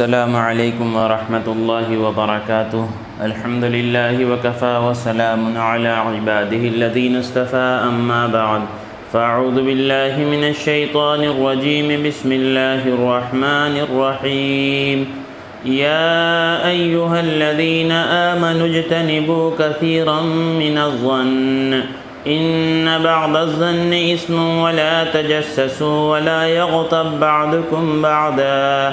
السلام علیکم ورحمۃ اللہ وبرکاتہ۔ الحمد للہ وکفی وسلام علی عبادہ الذین اصطفی، اما بعد فاعوذ باللہ من الشیطان الرجیم، بسم اللہ الرحمن الرحیم۔ یا ایہا الذین آمنوا اجتنبوا کثیرا من الظن ان بعض الظن اثم ولا تجسسوا ولا یغتب بعضکم بعضا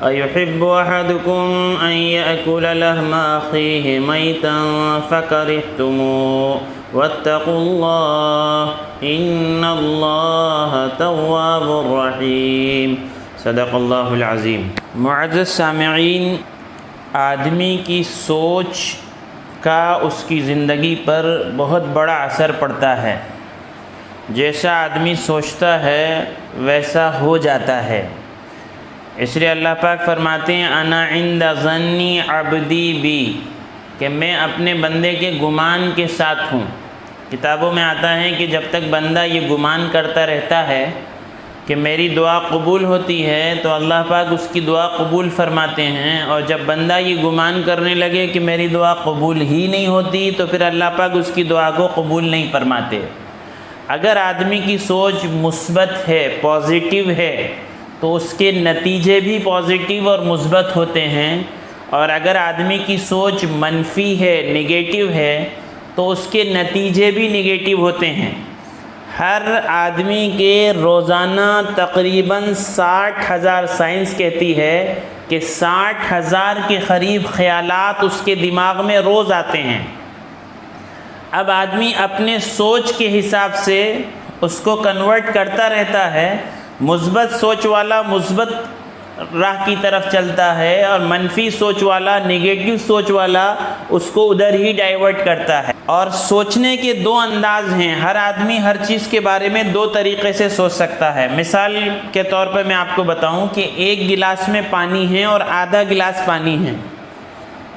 أيحب أحدكم أن يأكل لحم أخيه ميتا فكرهتموه واتقوا الله إن الله تواب رحيم۔ صدق اللہ العظیم۔ معزز سامعین، آدمی کی سوچ کا اس کی زندگی پر بہت بڑا اثر پڑتا ہے۔ جیسا آدمی سوچتا ہے ویسا ہو جاتا ہے۔ اس لیے اللہ پاک فرماتے ہیں انا عند ظن عبدی بی، کہ میں اپنے بندے کے گمان کے ساتھ ہوں۔ کتابوں میں آتا ہے کہ جب تک بندہ یہ گمان کرتا رہتا ہے کہ میری دعا قبول ہوتی ہے تو اللہ پاک اس کی دعا قبول فرماتے ہیں، اور جب بندہ یہ گمان کرنے لگے کہ میری دعا قبول ہی نہیں ہوتی تو پھر اللہ پاک اس کی دعا کو قبول نہیں فرماتے۔ اگر آدمی کی سوچ مثبت ہے، پازیٹیو ہے، تو اس کے نتیجے بھی پازیٹیو اور مثبت ہوتے ہیں، اور اگر آدمی کی سوچ منفی ہے، نگیٹیو ہے، تو اس کے نتیجے بھی نگیٹیو ہوتے ہیں۔ ہر آدمی کے روزانہ تقریباً 60,000، سائنس کہتی ہے کہ 60,000 کے قریب خیالات اس کے دماغ میں روز آتے ہیں۔ اب آدمی اپنے سوچ کے حساب سے اس کو کنورٹ کرتا رہتا ہے۔ مثبت سوچ والا مثبت راہ کی طرف چلتا ہے، اور منفی سوچ والا، نگیٹو سوچ والا اس کو ادھر ہی ڈائیورٹ کرتا ہے۔ اور سوچنے کے دو انداز ہیں۔ ہر آدمی ہر چیز کے بارے میں دو طریقے سے سوچ سکتا ہے۔ مثال کے طور پر میں آپ کو بتاؤں کہ ایک گلاس میں پانی ہے اور آدھا گلاس پانی ہے،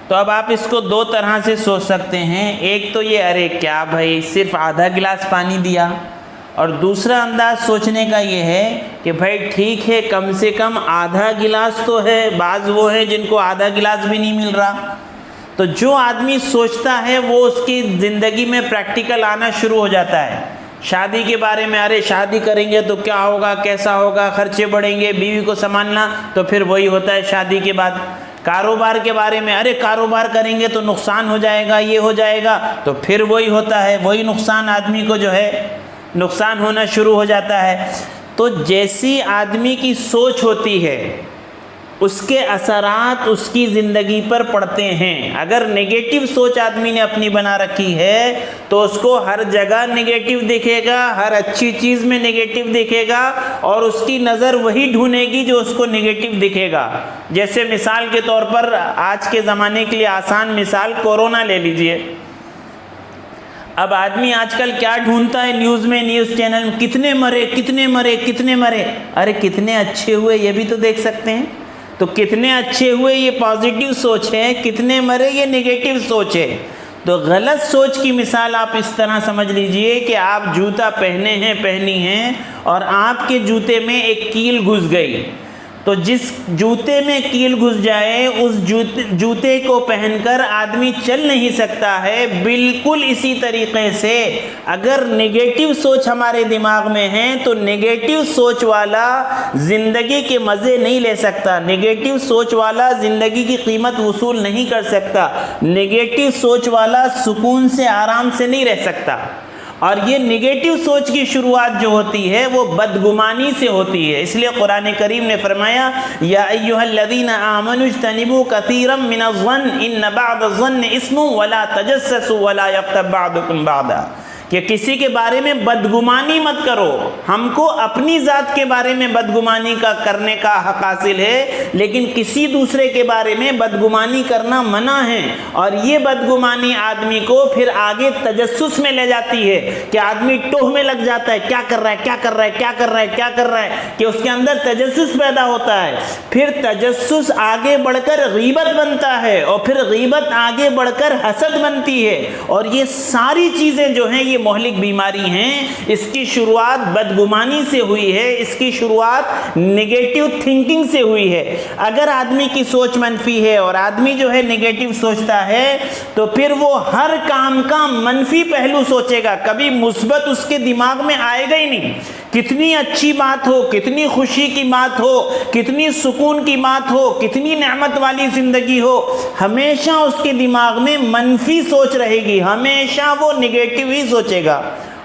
تو اب آپ اس کو دو طرح سے سوچ سکتے ہیں۔ ایک تو یہ، ارے کیا بھائی صرف آدھا گلاس پانی دیا، اور دوسرا انداز سوچنے کا یہ ہے کہ بھائی ٹھیک ہے، کم سے کم آدھا گلاس تو ہے، بعض وہ ہیں جن کو آدھا گلاس بھی نہیں مل رہا۔ تو جو آدمی سوچتا ہے وہ اس کی زندگی میں پریکٹیکل آنا شروع ہو جاتا ہے۔ شادی کے بارے میں، ارے شادی کریں گے تو کیا ہوگا، کیسا ہوگا، خرچے بڑھیں گے، بیوی کو سنبھالنا، تو پھر وہی ہوتا ہے شادی کے بعد۔ کاروبار کے بارے میں، ارے کاروبار کریں گے تو نقصان ہو جائے گا، یہ ہو جائے گا، تو پھر وہی ہوتا ہے، وہی نقصان آدمی کو جو ہے نقصان ہونا شروع ہو جاتا ہے۔ تو جیسی آدمی کی سوچ ہوتی ہے اس کے اثرات اس کی زندگی پر پڑتے ہیں۔ اگر نگیٹو سوچ آدمی نے اپنی بنا رکھی ہے تو اس کو ہر جگہ نگیٹو دکھے گا، ہر اچھی چیز میں نگیٹو دکھے گا، اور اس کی نظر وہی ڈھونڈے گی جو اس کو نگیٹو دکھے گا۔ جیسے مثال کے طور پر آج کے زمانے کے لیے آسان مثال کورونا لے لیجئے۔ اب آدمی آج کل کیا ڈھونڈتا ہے نیوز میں، نیوز چینل میں، کتنے مرے کتنے مرے کتنے مرے، ارے کتنے اچھے ہوئے یہ بھی تو دیکھ سکتے ہیں۔ تو کتنے اچھے ہوئے یہ پازیٹیو سوچ ہے، کتنے مرے یہ نگیٹیو سوچ ہے۔ تو غلط سوچ کی مثال آپ اس طرح سمجھ لیجئے کہ آپ جوتا پہنی ہیں اور آپ کے جوتے میں ایک کیل گھس گئی، تو جس جوتے میں کیل گھس جائے اس جوتے کو پہن کر آدمی چل نہیں سکتا ہے۔ بالکل اسی طریقے سے اگر نگیٹو سوچ ہمارے دماغ میں ہے تو نگیٹو سوچ والا زندگی کے مزے نہیں لے سکتا، نگیٹو سوچ والا زندگی کی قیمت وصول نہیں کر سکتا، نگیٹو سوچ والا سکون سے، آرام سے نہیں رہ سکتا۔ اور یہ نگیٹو سوچ کی شروعات جو ہوتی ہے وہ بدگمانی سے ہوتی ہے۔ اس لیے قرآن کریم نے فرمایا یا ایھا الذین آمنوا اجتنبوا کثیرا من الظن ان بعض الظن اثم ولا تجسسوا ولا یغتب بعضکم بعضا، کہ کسی کے بارے میں بدگمانی مت کرو۔ ہم کو اپنی ذات کے بارے میں بدگمانی کا کرنے کا حق حاصل ہے، لیکن کسی دوسرے کے بارے میں بدگمانی کرنا منع ہے۔ اور یہ بدگمانی آدمی کو پھر آگے تجسس میں لے جاتی ہے کہ آدمی ٹوہ میں لگ جاتا ہے، کیا کر رہا ہے کیا کر رہا ہے کیا کر رہا ہے کیا کر رہا ہے، کہ اس کے اندر تجسس پیدا ہوتا ہے۔ پھر تجسس آگے بڑھ کر غیبت بنتا ہے، اور پھر غیبت آگے بڑھ کر حسد بنتی ہے، اور یہ ساری چیزیں جو ہیں یہ یہ مہلک بیماری ہیں، اس کی شروعات بدگمانی سے ہوئی ہے، اس کی شروعات نگیٹو تھنکنگ سے ہوئی ہے۔ اگر آدمی کی سوچ منفی ہے اور آدمی جو ہے نگیٹو سوچتا ہے تو پھر وہ ہر کام کا منفی پہلو سوچے گا، کبھی مثبت اس کے دماغ میں آئے گا ہی نہیں۔ کتنی اچھی بات ہو، کتنی خوشی کی بات ہو، کتنی سکون کی بات ہو، کتنی نعمت والی زندگی ہو، ہمیشہ اس کے دماغ میں منفی سوچ رہے گی، ہمیشہ وہ نگیٹو ہی سوچے گا۔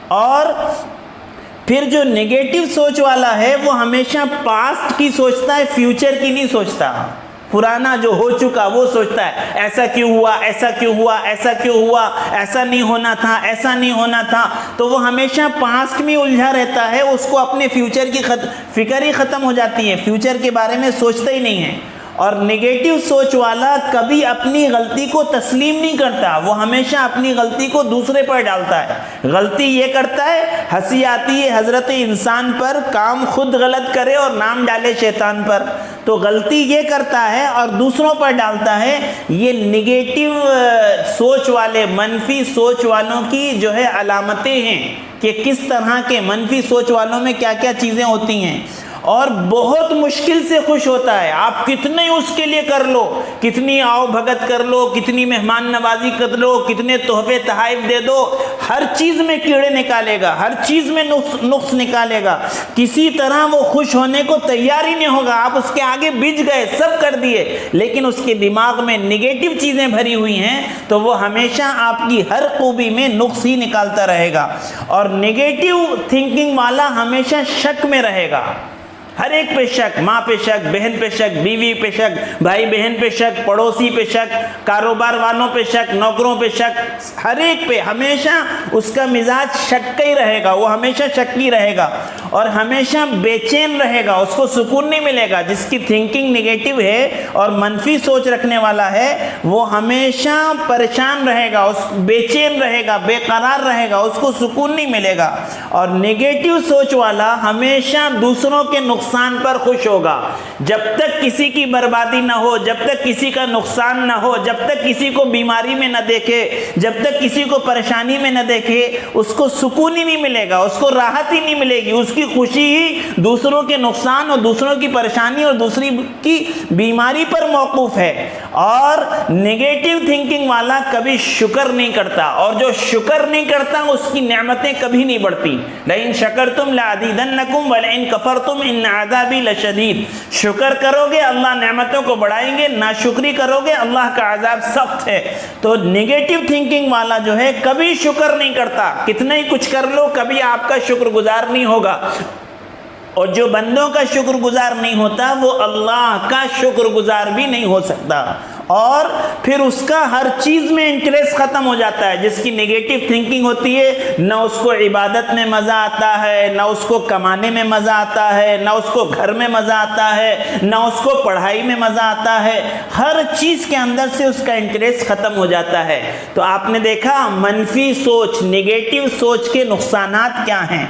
اور پھر جو نگیٹو سوچ والا ہے وہ ہمیشہ پاسٹ کی سوچتا ہے، فیوچر کی نہیں سوچتا۔ پرانا جو ہو چکا وہ سوچتا ہے ایسا کیوں ہوا، ایسا کیوں ہوا، ایسا کیوں ہوا، ایسا نہیں ہونا تھا، ایسا نہیں ہونا تھا۔ تو وہ ہمیشہ پاسٹ میں الجھا رہتا ہے، اس کو اپنے فیوچر کی فکر ہی ختم ہو جاتی ہے، فیوچر کے بارے میں سوچتا ہی نہیں ہے۔ اور نگیٹو سوچ والا کبھی اپنی غلطی کو تسلیم نہیں کرتا، وہ ہمیشہ اپنی غلطی کو دوسرے پر ڈالتا ہے۔ غلطی یہ کرتا ہے، ہنسی آتی ہے حضرت انسان پر، کام خود غلط کرے اور نام ڈالے شیطان پر، تو غلطی یہ کرتا ہے اور دوسروں پر ڈالتا ہے۔ یہ نگیٹو سوچ والے، منفی سوچ والوں کی جو ہے علامتیں ہیں کہ کس طرح کے منفی سوچ والوں میں کیا کیا چیزیں ہوتی ہیں۔ اور بہت مشکل سے خوش ہوتا ہے، آپ کتنے اس کے لیے کر لو، کتنی آؤ بھگت کر لو، کتنی مہمان نوازی کر لو، کتنے تحفے تحائف دے دو، ہر چیز میں کیڑے نکالے گا، ہر چیز میں نقص نکالے گا، کسی طرح وہ خوش ہونے کو تیار ہی نہیں ہوگا۔ آپ اس کے آگے بجھ گئے، سب کر دیے، لیکن اس کے دماغ میں نگیٹو چیزیں بھری ہوئی ہیں، تو وہ ہمیشہ آپ کی ہر خوبی میں نقص ہی نکالتا رہے گا۔ اور نگیٹو تھنکنگ والا ہمیشہ شک میں رہے گا، ہر ایک پہ شک، ماں پہ شک، بہن پہ شک، بیوی پہ شک، بھائی بہن پہ شک، پڑوسی پہ شک، کاروبار والوں پہ شک، نوکروں پہ شک، ہر ایک پہ ہمیشہ اس کا مزاج شک کا ہی رہے گا، وہ ہمیشہ شکی رہے گا اور ہمیشہ بے چین رہے گا، اس کو سکون نہیں ملے گا۔ جس کی تھنکنگ نگیٹو ہے اور منفی سوچ رکھنے والا ہے وہ ہمیشہ پریشان رہے گا، بے چین رہے گا، بے قرار رہے گا، اس کو سکون نہیں ملے گا۔ اور نگیٹو سوچ والا ہمیشہ دوسروں کے نقصان پر خوش ہوگا۔ جب تک کسی کی بربادی نہ ہو، جب تک کسی کا نقصان نہ ہو، جب تک کسی کو بیماری میں نہ دیکھے، جب تک کسی کو پریشانی میں نہ دیکھے، اس کو سکون ہی نہیں ملے گا، اس کو راحت ہی نہیں ملے گی۔ اس کی خوشی ہی دوسروں کے نقصان اور دوسروں کی پریشانی اور دوسری کی بیماری پر موقوف ہے۔ اور نگیٹو تھنکنگ والا کبھی شکر نہیں کرتا، اور جو شکر نہیں کرتا اس کی نعمتیں کبھی نہیں بڑھتی۔ لئن شکرتم لازیدنکم ولئن کفرتم ان عذابی لشدید۔ شکر کرو گے اللہ نعمتوں کو بڑھائیں گے، ناشکری کرو گے اللہ کا عذاب سخت ہے۔ تو نگیٹو تھنکنگ والا جو ہے کبھی شکر نہیں کرتا، کتنا ہی کچھ کر لو کبھی آپ کا شکر گزار نہیں ہوگا۔ اور جو بندوں کا شکر گزار نہیں ہوتا وہ اللہ کا شکر گزار بھی نہیں ہو سکتا۔ اور پھر اس کا ہر چیز میں انٹرسٹ ختم ہو جاتا ہے۔ جس کی نگیٹو تھنکنگ ہوتی ہے، نہ اس کو عبادت میں مزہ آتا ہے، نہ اس کو کمانے میں مزہ آتا ہے، نہ اس کو گھر میں مزہ آتا ہے، نہ اس کو پڑھائی میں مزہ آتا ہے، ہر چیز کے اندر سے اس کا انٹرسٹ ختم ہو جاتا ہے۔ تو آپ نے دیکھا منفی سوچ، نگیٹو سوچ کے نقصانات کیا ہیں۔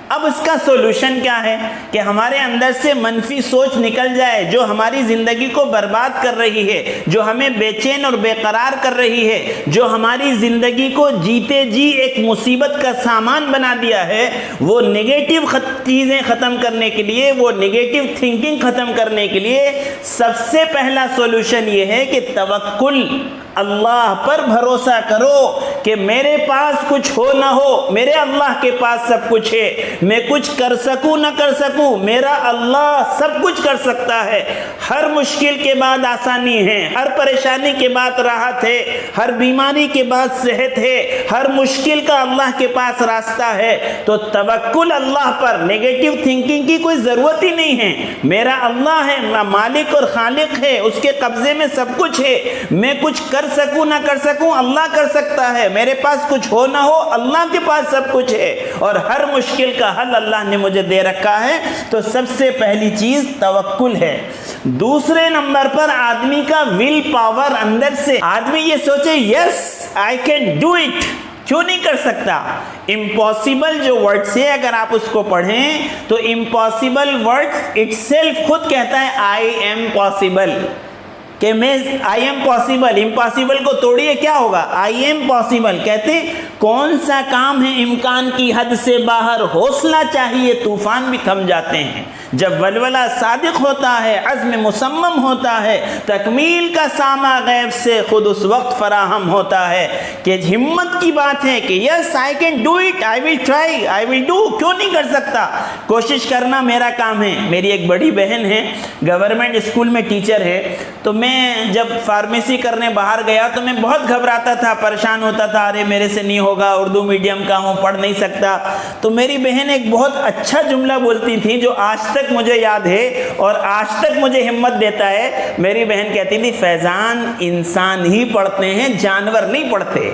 اب اس کا سولوشن کیا ہے کہ ہمارے اندر سے منفی سوچ نکل جائے جو ہماری زندگی کو برباد کر رہی ہے، جو ہمیں بے چین اور بے قرار کر رہی ہے، جو ہماری زندگی کو جیتے جی ایک مصیبت کا سامان بنا دیا ہے۔ وہ نگیٹو چیزیں ختم کرنے کے لیے، وہ نگیٹو تھنکنگ ختم کرنے کے لیے سب سے پہلا سولوشن یہ ہے کہ توکل، اللہ پر بھروسہ کرو کہ میرے پاس کچھ ہو نہ ہو، میرے اللہ کے پاس سب کچھ ہے، میں کچھ کر سکوں نہ کر سکوں، میرا اللہ سب کچھ کر سکتا ہے۔ ہر مشکل کے بعد آسانی ہے، ہر پریشانی کے بعد راحت ہے، ہر بیماری کے بعد صحت ہے، ہر مشکل کا اللہ کے پاس راستہ ہے۔ تو توکل اللہ پر، نگیٹو تھنکنگ کی کوئی ضرورت ہی نہیں ہے۔ میرا اللہ ہے، مالک اور خالق ہے، اس کے قبضے میں سب کچھ ہے، میں کچھ کر سکوں نہ کر سکوں اللہ کر سکتا ہے، میرے پاس کچھ ہو نہ ہو اللہ کے پاس سب کچھ ہے، اور ہر مشکل کا حل اللہ نے مجھے دے رکھا ہے۔ تو سب سے پہلی چیز توکل ہے۔ دوسرے نمبر پر آدمی کا ول پاور، اندر سے آدمی یہ سوچے یس آئی کین ڈو اٹ، کیوں نہیں کر سکتا۔ امپاسبل جو ورڈ ہے اگر آپ اس کو پڑھیں تو امپاسبل ورڈ اٹ سیلف خود کہتا ہے آئی ایم پاسبل، کہ میں آئی ایم پاسبل، امپاسبل کو توڑیے کیا ہوگا، آئی ایم پاسبل۔ کہتے ہیں کون سا کام ہے امکان کی حد سے باہر، حوصلہ چاہیے طوفان بھی تھم جاتے ہیں۔ جب ولولہ صادق ہوتا ہے، عزم مصمم ہوتا ہے، تکمیل کا سامہ غیب سے خود اس وقت فراہم ہوتا ہے کہ ہمت کی بات ہے کہ yes I can do it, I will try, I will do, کیوں نہیں کر سکتا، کوشش کرنا میرا کام ہے۔ میری ایک بڑی بہن ہے، گورنمنٹ اسکول میں ٹیچر ہے، تو میں جب فارمیسی کرنے باہر گیا تو میں بہت گھبراتا تھا، پریشان ہوتا تھا، ارے میرے سے نہیں ہوگا، اردو میڈیم کا ہوں، پڑھ نہیں سکتا۔ تو میری بہن ایک بہت اچھا جملہ بولتی تھی جو آج تک مجھے یاد ہے اور آج تک مجھے ہمت دیتا ہے۔ میری بہن کہتی تھی فیضان انسان ہی پڑھتے ہیں، جانور نہیں پڑھتے۔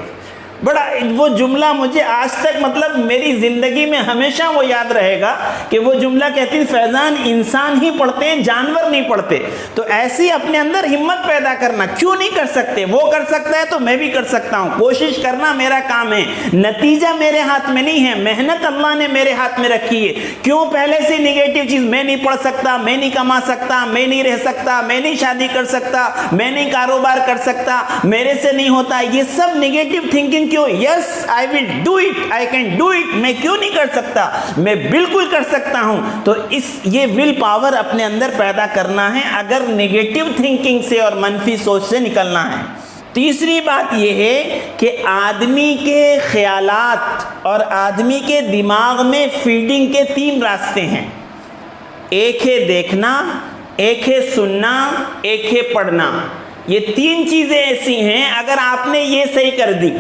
بڑا وہ جملہ مجھے آج تک مطلب میری زندگی میں ہمیشہ وہ یاد رہے گا کہ وہ جملہ کہتی فیضان انسان ہی پڑھتے ہیں، جانور نہیں پڑھتے۔ تو ایسی اپنے اندر ہمت پیدا کرنا، کیوں نہیں کر سکتے، وہ کر سکتا ہے تو میں بھی کر سکتا ہوں، کوشش کرنا میرا کام ہے، نتیجہ میرے ہاتھ میں نہیں ہے، محنت اللہ نے میرے ہاتھ میں رکھی ہے۔ کیوں پہلے سے نگیٹو چیز، میں نہیں پڑھ سکتا، میں نہیں کما سکتا، میں نہیں رہ سکتا، میں نہیں شادی کر سکتا، میں نہیں کاروبار کر سکتا، میرے سے نہیں ہوتا، یہ سب نگیٹو تھنکنگ کیوں؟ Yes I will do it, I can do it, میں کیوں نہیں کر سکتا، میں بالکل کر سکتا ہوں۔ تو یہ ول پاور اپنے اندر پیدا کرنا ہے اگر نگیٹو تھنکنگ سے اور منفی سوچ سے نکلنا ہے۔ تیسری بات یہ ہے کہ آدمی کے خیالات اور آدمی کے دماغ میں فیڈنگ کے 3 راستے ہیں، ایک ہے دیکھنا، ایک ہے سننا، ایک ہے پڑھنا۔ یہ 3 چیزیں ایسی ہیں اگر آپ نے یہ صحیح کر دی،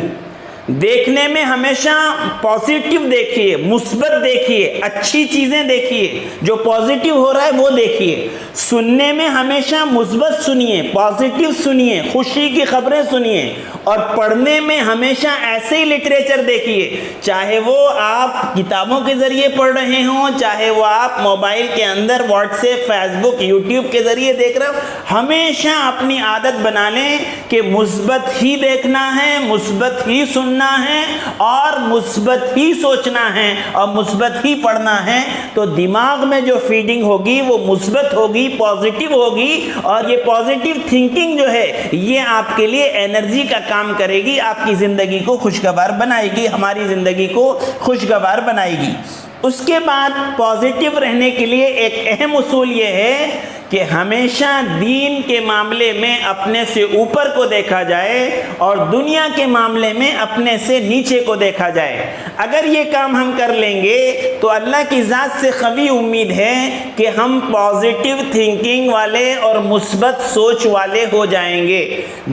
دیکھنے میں ہمیشہ پازیٹیو دیکھیے، مثبت دیکھیے، اچھی چیزیں دیکھیے، جو پازیٹیو ہو رہا ہے وہ دیکھیے، سننے میں ہمیشہ مثبت سنیے، پازیٹیو سنیے، خوشی کی خبریں سنیے، اور پڑھنے میں ہمیشہ ایسے ہی لٹریچر دیکھیے، چاہے وہ آپ کتابوں کے ذریعے پڑھ رہے ہوں، چاہے وہ آپ موبائل کے اندر واٹس ایپ، فیس بک، یوٹیوب کے ذریعے دیکھ رہے ہو، ہمیشہ اپنی عادت بنا لیں کہ مثبت ہی دیکھنا ہے، مثبت ہی سننا ہے اور مثبت ہی سوچنا ہے اور مثبت ہی پڑھنا ہے۔ تو دماغ میں جو فیڈنگ ہوگی وہ مثبت ہوگی، پازیٹیو ہوگی، اور یہ پازیٹیو تھنکنگ جو ہے یہ آپ کے لیے انرجی کا کام کرے گی، آپ کی زندگی کو خوشگوار بنائے گی، ہماری زندگی کو خوشگوار بنائے گی۔ اس کے بعد پازیٹیو رہنے کے لیے ایک اہم اصول یہ ہے کہ ہمیشہ دین کے معاملے میں اپنے سے اوپر کو دیکھا جائے اور دنیا کے معاملے میں اپنے سے نیچے کو دیکھا جائے۔ اگر یہ کام ہم کر لیں گے تو اللہ کی ذات سے قوی امید ہے کہ ہم پازیٹیو تھنکنگ والے اور مثبت سوچ والے ہو جائیں گے۔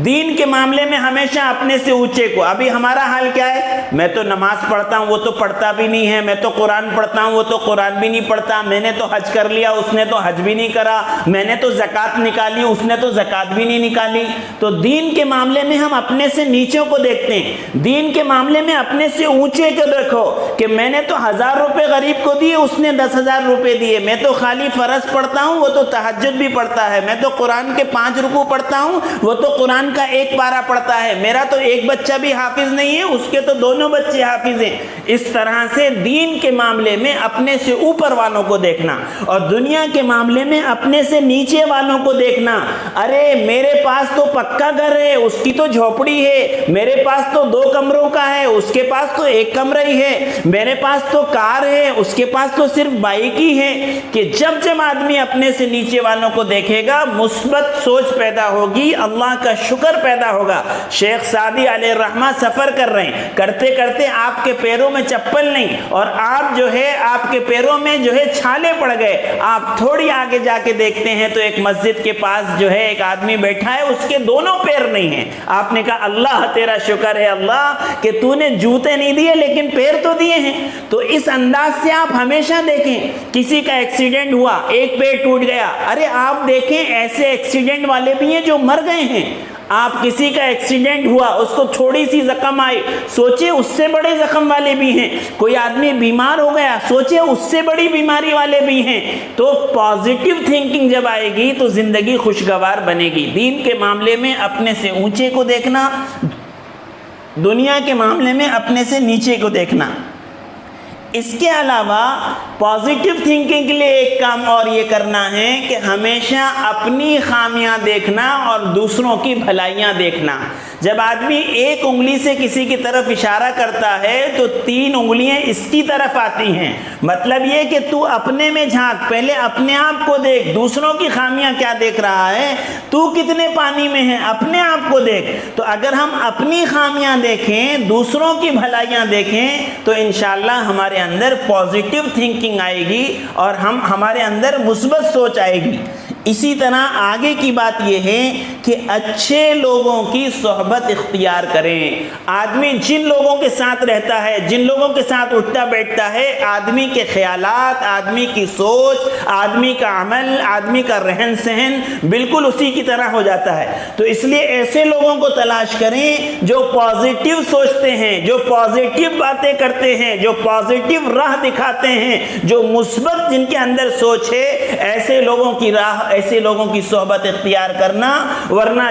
دین کے معاملے میں ہمیشہ اپنے سے اونچے کو، ابھی ہمارا حال کیا ہے، میں تو نماز پڑھتا ہوں وہ تو پڑھتا بھی نہیں ہے، میں تو قرآن پڑھتا ہوں وہ تو قرآن بھی نہیں پڑھتا، میں نے تو حج کر لیا اس نے تو حج بھی نہیں کرا، میں نے تو زکوٰۃ نکالی اس نے تو زکوٰۃ بھی نہیں نکالی۔ تو دین کے معاملے میں ہم اپنے سے نیچے کو دیکھتے ہیں، دین کے معاملے میں اپنے سے اونچے کو دیکھو کہ میں نے تو 1000 روپے غریب کو دیے اس نے 10,000 روپے دیے، میں تو خالی فرض پڑھتا ہوں وہ تو تہجد بھی پڑھتا ہے، میں تو قرآن کے 5 رکوع پڑھتا ہوں وہ تو قرآن کا 1 پارہ پڑھتا ہے، میرا تو ایک بچہ بھی حافظ نہیں ہے اس کے تو دونوں بچے حافظ ہیں۔ اس طرح سے دین کے معاملے میں اپنے سے اوپر والوں کو دیکھنا اور دنیا کے معاملے میں اپنے سے نیچے والوں کو دیکھنا۔ ارے میرے پاس تو پکا گھر ہے اس کی تو جھوپڑی ہے، میرے پاس تو 2 کمروں کا ہے اس کے پاس تو 1 کمرہ ہی ہے، میرے پاس تو کار ہے اس کے پاس تو صرف بائک ہی ہے۔ کہ جب آدمی اپنے سے نیچے والوں کو دیکھے گا مثبت سوچ پیدا ہوگی، اللہ کا شکر پیدا ہوگا۔ شیخ سعدی علیہ الرحمہ سفر کر رہے ہیں، کرتے کرتے آپ کے پیروں میں چپل نہیں اور آپ جو ہے آپ کے پیروں میں جو ہے چھالے پڑ گئے، آپ تھوڑی آگے جا کے دیکھتے ہیں تو ایک مسجد کے پاس جو ہے ایک آدمی بیٹھا ہے اس کے دونوں پیر نہیں ہیں۔ آپ نے کہا اللہ تیرا شکر ہے اللہ کہ تو نے جوتے نہیں دیے لیکن پیر تو دیے ہیں۔ تو اس انداز سے آپ ہمیشہ دیکھیں، کسی کا ایکسیڈنٹ ہوا ایک پیر ٹوٹ گیا، ارے آپ دیکھیں ایسے ایکسیڈنٹ والے بھی ہیں جو مر گئے ہیں۔ آپ کسی کا ایکسیڈنٹ ہوا اس کو تھوڑی سی زخم آئی، سوچے اس سے بڑے زخم والے بھی ہیں۔ کوئی آدمی بیمار ہو گیا، سوچے اس سے بڑی بیماری والے بھی ہیں۔ تو پازیٹیو تھنکنگ جب آئے گی تو زندگی خوشگوار بنے گی۔ دین کے معاملے میں اپنے سے اونچے کو دیکھنا، دنیا کے معاملے میں اپنے سے نیچے کو دیکھنا۔ اس کے علاوہ پازیٹیو تھنکنگ کے لیے ایک کام اور یہ کرنا ہے کہ ہمیشہ اپنی خامیاں دیکھنا اور دوسروں کی بھلائیاں دیکھنا۔ جب آدمی ایک انگلی سے کسی کی طرف اشارہ کرتا ہے تو 3 انگلیاں اس کی طرف آتی ہیں۔ مطلب یہ کہ تو اپنے میں جھانک، پہلے اپنے آپ کو دیکھ، دوسروں کی خامیاں کیا دیکھ رہا ہے، تو کتنے پانی میں ہے، اپنے آپ کو دیکھ۔ تو اگر ہم اپنی خامیاں دیکھیں، دوسروں کی بھلائیاں دیکھیں تو انشاءاللہ ہمارے اندر پازیٹیو تھنکنگ آئے گی اور ہمارے اندر مثبت سوچ آئے گی۔ اسی طرح آگے کی بات یہ ہے کہ اچھے لوگوں کی صحبت اختیار کریں۔ آدمی جن لوگوں کے ساتھ رہتا ہے، جن لوگوں کے ساتھ اٹھتا بیٹھتا ہے، آدمی کے خیالات، آدمی کی سوچ، آدمی کا عمل، آدمی کا رہن سہن بالکل اسی کی طرح ہو جاتا ہے۔ تو اس لیے ایسے لوگوں کو تلاش کریں جو پازیٹیو سوچتے ہیں، جو پازیٹیو باتیں کرتے ہیں، جو پازیٹیو راہ دکھاتے ہیں، جو مثبت جن کے اندر سوچ ہے، ایسے لوگوں کی راہ، ایسے لوگوں کی صحبت اختیار کرنا۔ ورنہ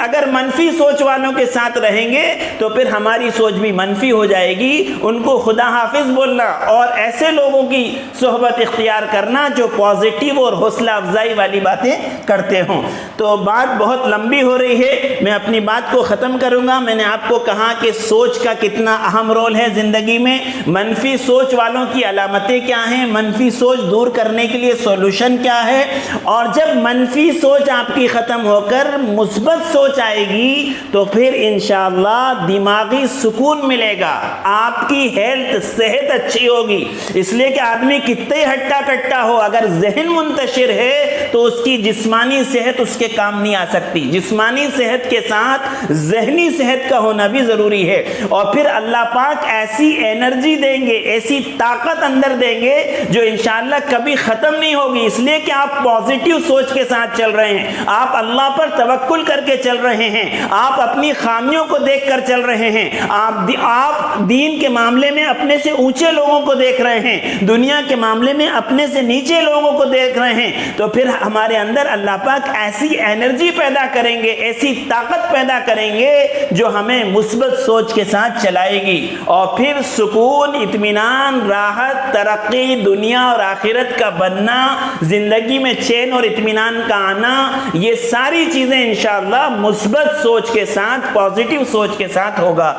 اگر منفی سوچ والوں کے ساتھ رہیں گے تو پھر ہماری سوچ بھی منفی ہو جائے گی، ان کو خدا حافظ بولنا اور ایسے لوگوں کی صحبت اختیار کرنا جو پازیٹیو اور حوصلہ افزائی والی باتیں کرتے ہوں۔ تو بات بہت لمبی ہو رہی ہے، میں اپنی بات کو ختم کروں گا۔ میں نے آپ کو کہا کہ سوچ کا کتنا اہم رول ہے زندگی میں، منفی سوچ والوں کی علامتیں کیا ہیں، منفی سوچ دور کرنے کے لیے سولوشن کیا ہے، اور جب منفی سوچ آپ کی ختم ہو کر مثبت سوچ آئے گی تو پھر انشاءاللہ دماغی سکون ملے گا، آپ کی ہیلتھ، صحت اچھی ہوگی۔ اس لیے کہ آدمی کتنے ہٹا کٹا ہو، اگر ذہن منتشر ہے تو اس کی جسمانی صحت اس کے کام نہیں آ سکتی۔ جسمانی صحت کے ساتھ ذہنی صحت کا ہونا بھی ضروری ہے، اور پھر اللہ پاک ایسی انرجی دیں گے، ایسی طاقت اندر دیں گے جو انشاءاللہ کبھی ختم نہیں ہوگی۔ اس لیے کہ آپ پازیٹیو سوچ کے ساتھ چل رہے ہیں، آپ اللہ پر توکل کر کے چل رہے ہیں، آپ اپنی خامیوں کو دیکھ کر چل رہے ہیں، آپ دین کے معاملے میں اپنے سے اونچے لوگوں کو دیکھ رہے ہیں، دنیا کے معاملے میں اپنے سے نیچے لوگوں کو دیکھ رہے ہیں، تو پھر ہمارے اندر اللہ پاک ایسی انرجی پیدا کریں گے، ایسی طاقت پیدا کریں گے جو ہمیں مثبت سوچ کے ساتھ چلائے گی، اور پھر سکون، اطمینان، راحت، ترقی، دنیا اور آخرت کا بننا، زندگی میں چین اور اطمینان کا آنا، یہ ساری چیزیں انشاءاللہ مثبت سوچ کے ساتھ، پازیٹیو سوچ کے ساتھ ہوگا۔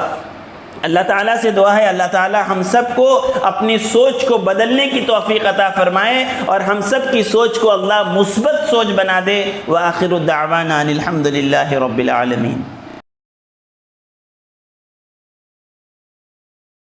اللہ تعالیٰ سے دعا ہے اللہ تعالیٰ ہم سب کو اپنی سوچ کو بدلنے کی توفیق عطا فرمائے اور ہم سب کی سوچ کو اللہ مثبت سوچ بنا دے۔ وآخر الدعوانا الحمد للہ رب العالمین۔